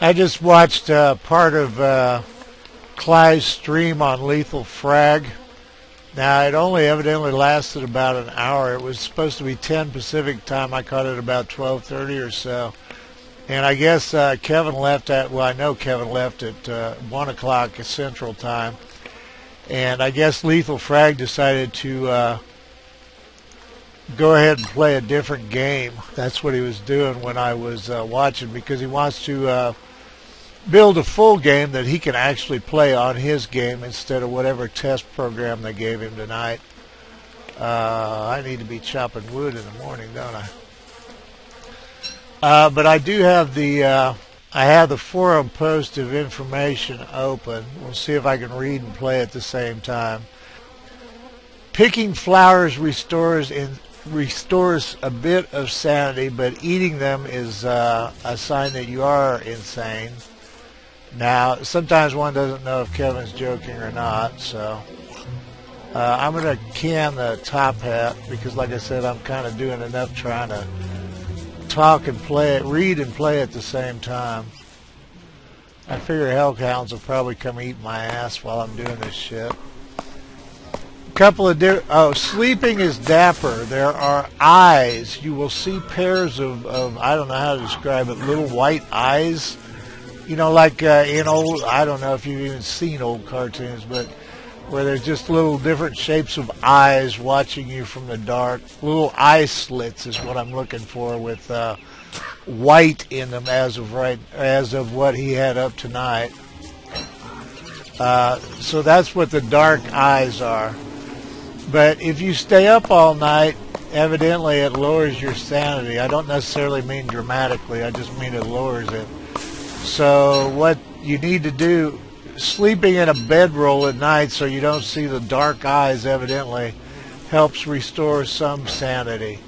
I just watched part of Clive's stream on Lethalfrag. Now, it only evidently lasted about an hour. It was supposed to be 10 Pacific time. I caught it about 12:30 or so. And I guess Kevin left at, well, I know Kevin left at 1 o'clock Central Time. And I guess Lethalfrag decided to go ahead and play a different game. That's what he was doing when I was watching, because he wants to build a full game that he can actually play on his game instead of whatever test program they gave him tonight. I need to be chopping wood in the morning, don't I? But I do have I have the forum post of information open. We'll see if I can read and play at the same time. Picking flowers restores a bit of sanity, but eating them is a sign that you are insane. Now, sometimes one doesn't know if Kevin's joking or not, so I'm going to can the top hat because, like I said, I'm kind of doing enough trying to talk and play, read and play at the same time. I figure hellhounds will probably come eat my ass while I'm doing this shit. Couple of sleeping is dapper. There are eyes. You will see pairs of I don't know how to describe it, little white eyes. You know, like in old, I don't know if you've even seen old cartoons, but where there's just little different shapes of eyes watching you from the dark. Little eye slits is what I'm looking for, with white in them as of what he had up tonight. So that's what the dark eyes are. But if you stay up all night, evidently it lowers your sanity. I don't necessarily mean dramatically. I just mean it lowers it. So what you need to do, sleeping in a bedroll at night so you don't see the dark eyes, evidently helps restore some sanity.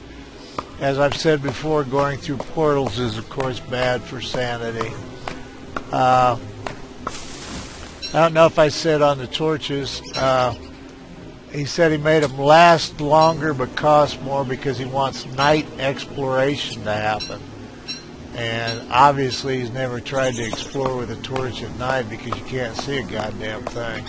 As I've said before, going through portals is, of course, bad for sanity. I don't know if I said on the torches, he said he made them last longer but cost more because he wants night exploration to happen. And obviously he's never tried to explore with a torch at night because you can't see a goddamn thing.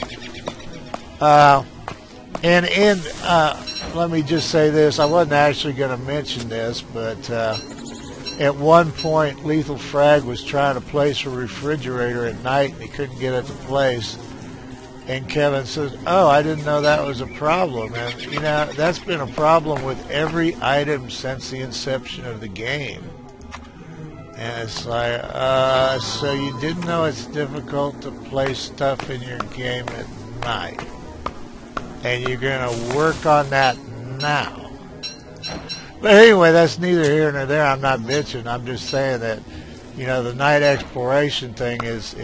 Let me just say this. I wasn't actually going to mention this, but at one point Lethalfrag was trying to place a refrigerator at night and he couldn't get it to place. And Kevin says, "Oh, I didn't know that was a problem." And, you know, that's been a problem with every item since the inception of the game. And it's like, so you didn't know it's difficult to place stuff in your game at night. And you're going to work on that now. But anyway, that's neither here nor there. I'm not bitching. I'm just saying that, you know, the night exploration thing is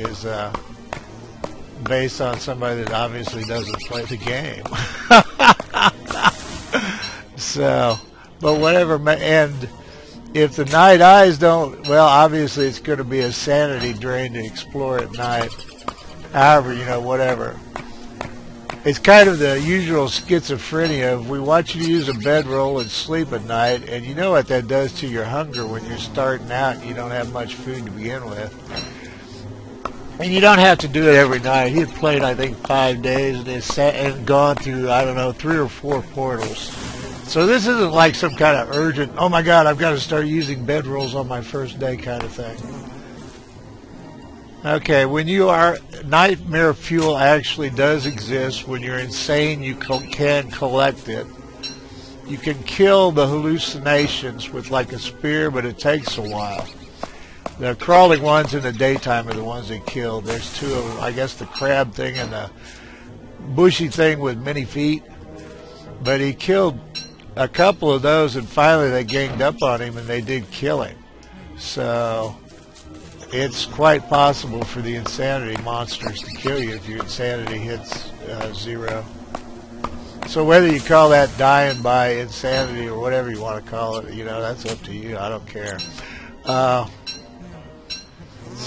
based on somebody that obviously doesn't play the game. So, but whatever, and if the night eyes don't, well, obviously it's going to be a sanity drain to explore at night. However, you know, whatever. It's kind of the usual schizophrenia of we want you to use a bedroll and sleep at night, and you know what that does to your hunger when you're starting out and you don't have much food to begin with. And you don't have to do it every night. He had played, I think, 5 days and gone through, I don't know, 3 or 4 portals. So this isn't like some kind of urgent, oh my God, I've got to start using bedrolls on my first day kind of thing. Okay, when you are, nightmare fuel actually does exist. When you're insane, you can collect it. You can kill the hallucinations with like a spear, but it takes a while. The crawling ones in the daytime are the ones they killed. There's 2 of them, I guess the crab thing and the bushy thing with many feet. But he killed a couple of those, and finally they ganged up on him and they did kill him. So it's quite possible for the insanity monsters to kill you if your insanity hits 0. So whether you call that dying by insanity or whatever you want to call it, you know, that's up to you. I don't care. Let's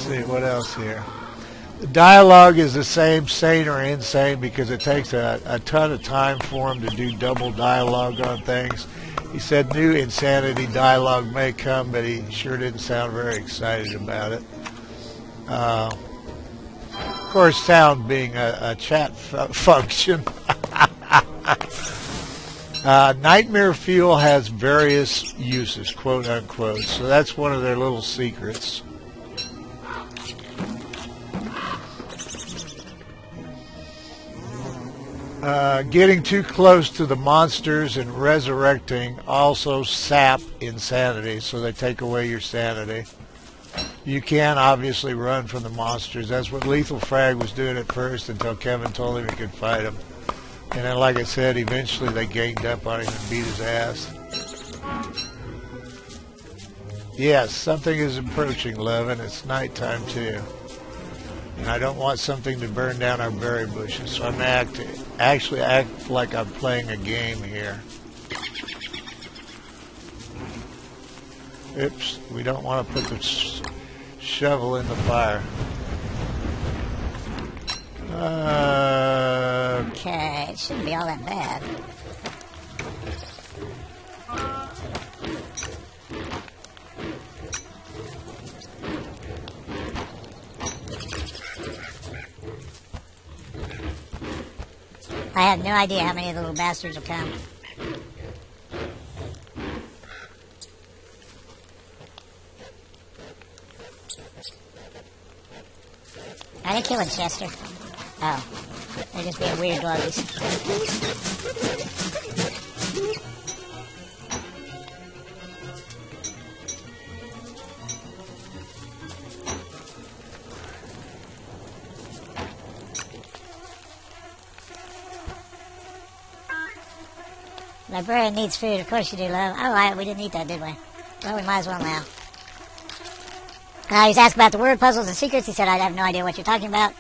see, what else here? The dialogue is the same, sane or insane, because it takes a ton of time for him to do double dialogue on things. He said new insanity dialogue may come, but he sure didn't sound very excited about it. Of course, sound being a chat function. Nightmare Fuel has various uses, quote unquote, so that's one of their little secrets. Getting too close to the monsters and resurrecting also sap insanity, so they take away your sanity. You can obviously run from the monsters. That's what Lethalfrag was doing at first until Kevin told him he could fight them. And then, like I said, eventually they ganged up on him and beat his ass. Yes, something is approaching, love, and it's nighttime too. And I don't want something to burn down our berry bushes, so I'm actually act like I'm playing a game here. Oops, we don't want to put the shovel in the fire. Okay, it shouldn't be all that bad. I have no idea how many of the little bastards will come. Are they killing Chester? Oh. They're just being weird doggies. Librarian needs food. Of course you do, love. Oh, we didn't eat that, did we? Well, we might as well now. He was asked about the word puzzles and secrets. He said, I have no idea what you're talking about.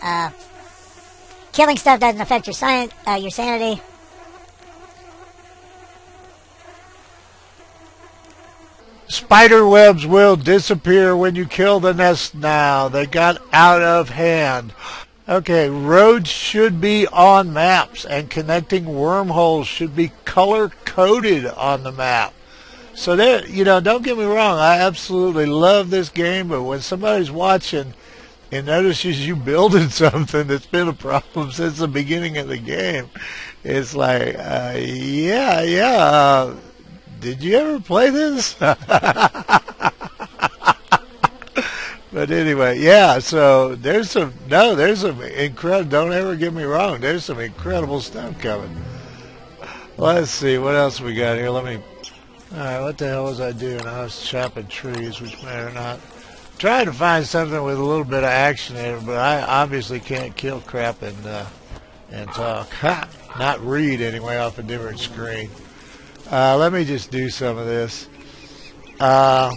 Killing stuff doesn't affect your sanity. Spider webs will disappear when you kill the nest now. They got out of hand. Okay, roads should be on maps, and connecting wormholes should be color-coded on the map. So there, don't get me wrong, I absolutely love this game, but when somebody's watching and notices you building something that's been a problem since the beginning of the game, it's like, did you ever play this? But anyway, yeah, so there's some incredible, don't ever get me wrong, there's some incredible stuff coming. Let's see, what else we got here? Alright, what the hell was I doing? I was chopping trees, which may or not. Trying to find something with a little bit of action in it, but I obviously can't kill crap and talk. Ha! Not read, anyway, off a different screen. Let me just do some of this. The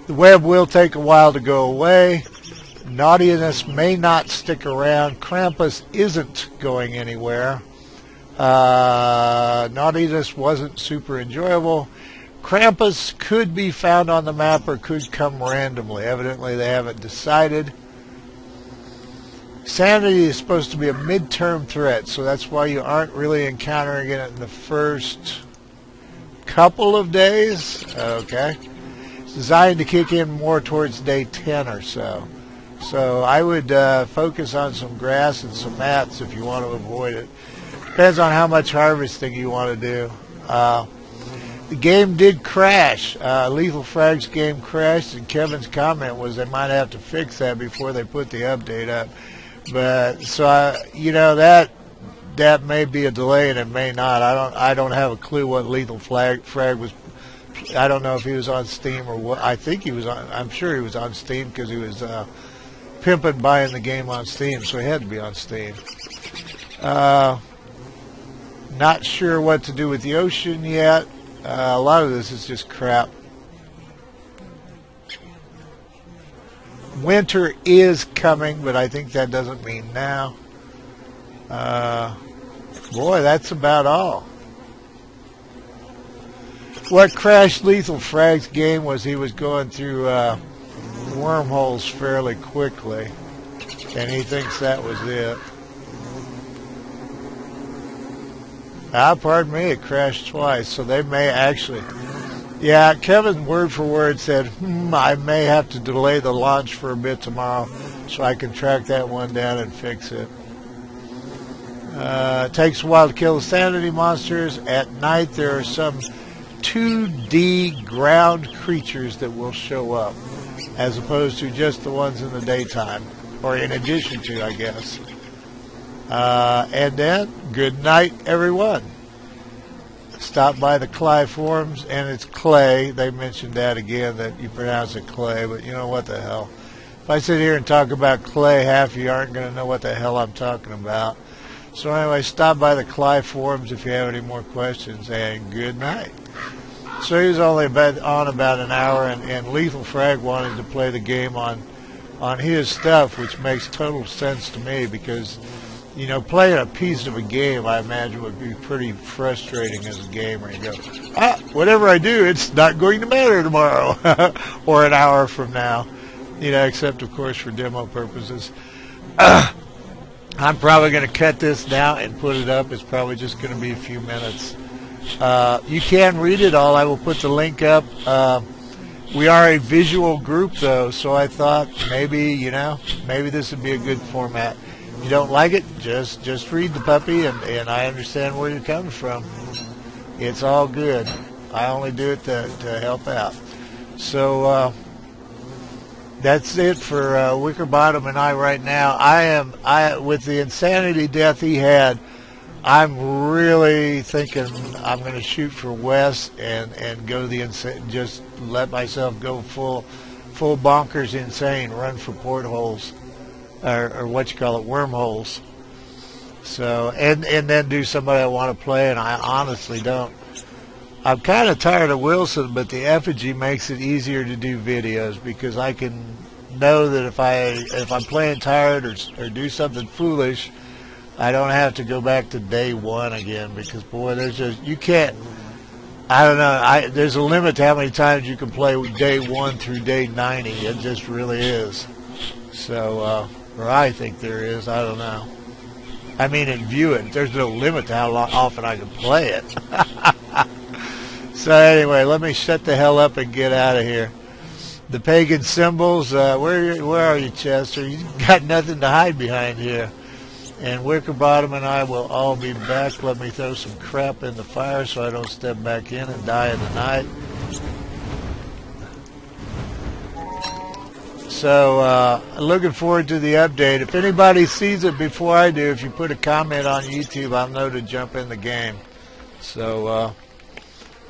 web will take a while to go away. Naughtiness may not stick around. Krampus isn't going anywhere. Naughtiness wasn't super enjoyable. Krampus could be found on the map or could come randomly. Evidently they haven't decided. Sanity is supposed to be a midterm threat, so that's why you aren't really encountering it in the first couple of days. Okay. It's designed to kick in more towards day 10 or so. So I would focus on some grass and some mats if you want to avoid it. Depends on how much harvesting you want to do. The game did crash. Lethalfrag's game crashed, and Kevin's comment was they might have to fix that before they put the update up. But so that may be a delay, and it may not. I don't have a clue what Lethalfrag was. I don't know if he was on Steam or what. I think he was on. I'm sure he was on Steam because he was pimping buying the game on Steam, so he had to be on Steam. Not sure what to do with the ocean yet. A lot of this is just crap. Winter is coming, but I think that doesn't mean now. Boy, that's about all. What crashed Lethalfrag's game was he was going through wormholes fairly quickly, and he thinks that was it. Pardon me, it crashed twice, so they may actually Yeah, Kevin word for word said, I may have to delay the launch for a bit tomorrow so I can track that one down and fix it. It takes a while to kill the sanity monsters. At night there are some 2D ground creatures that will show up, as opposed to just the ones in the daytime, or in addition to, I guess. And then, good night, everyone. Stop by the Clay forums, and it's Clay. They mentioned that again, that you pronounce it Clay, but you know what the hell. If I sit here and talk about Clay, half of you aren't going to know what the hell I'm talking about. So anyway, stop by the Clay forums if you have any more questions, and good night. So he was only on about an hour, and Lethalfrag wanted to play the game on his stuff, which makes total sense to me because, you know, playing a piece of a game, I imagine, would be pretty frustrating as a gamer. You go, whatever I do, it's not going to matter tomorrow or an hour from now, you know, except, of course, for demo purposes. I'm probably going to cut this now and put it up. It's probably just going to be a few minutes. You can read it all. I will put the link up. We are a visual group, though, so I thought maybe, you know, maybe this would be a good format. If you don't like it, just read the puppy, and I understand where you're coming from. It's all good. I only do it to help out. So that's it for Wickerbottom and I right now. I with the insanity death he had, I'm really thinking I'm going to shoot for Wes and go just let myself go full bonkers insane, run for portholes, or what you call it, wormholes. So and then do somebody I want to play, and I honestly don't. I'm kind of tired of Wilson, but the effigy makes it easier to do videos because I can know that if I'm playing tired or do something foolish, I don't have to go back to day one again because, boy, there's just, you can't, I don't know, there's a limit to how many times you can play day 1 through day 90. It just really is. So, or I think there is, I don't know. I mean, in viewing, there's no limit to how often I can play it. So anyway, let me shut the hell up and get out of here. The pagan symbols, where are you, Chester? You got nothing to hide behind here. And Wickerbottom and I will all be back. Let me throw some crap in the fire so I don't step back in and die in the night. So, looking forward to the update. If anybody sees it before I do, if you put a comment on YouTube, I'll know to jump in the game. So, all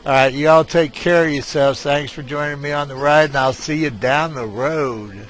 right, you all take care of yourselves. Thanks for joining me on the ride, and I'll see you down the road.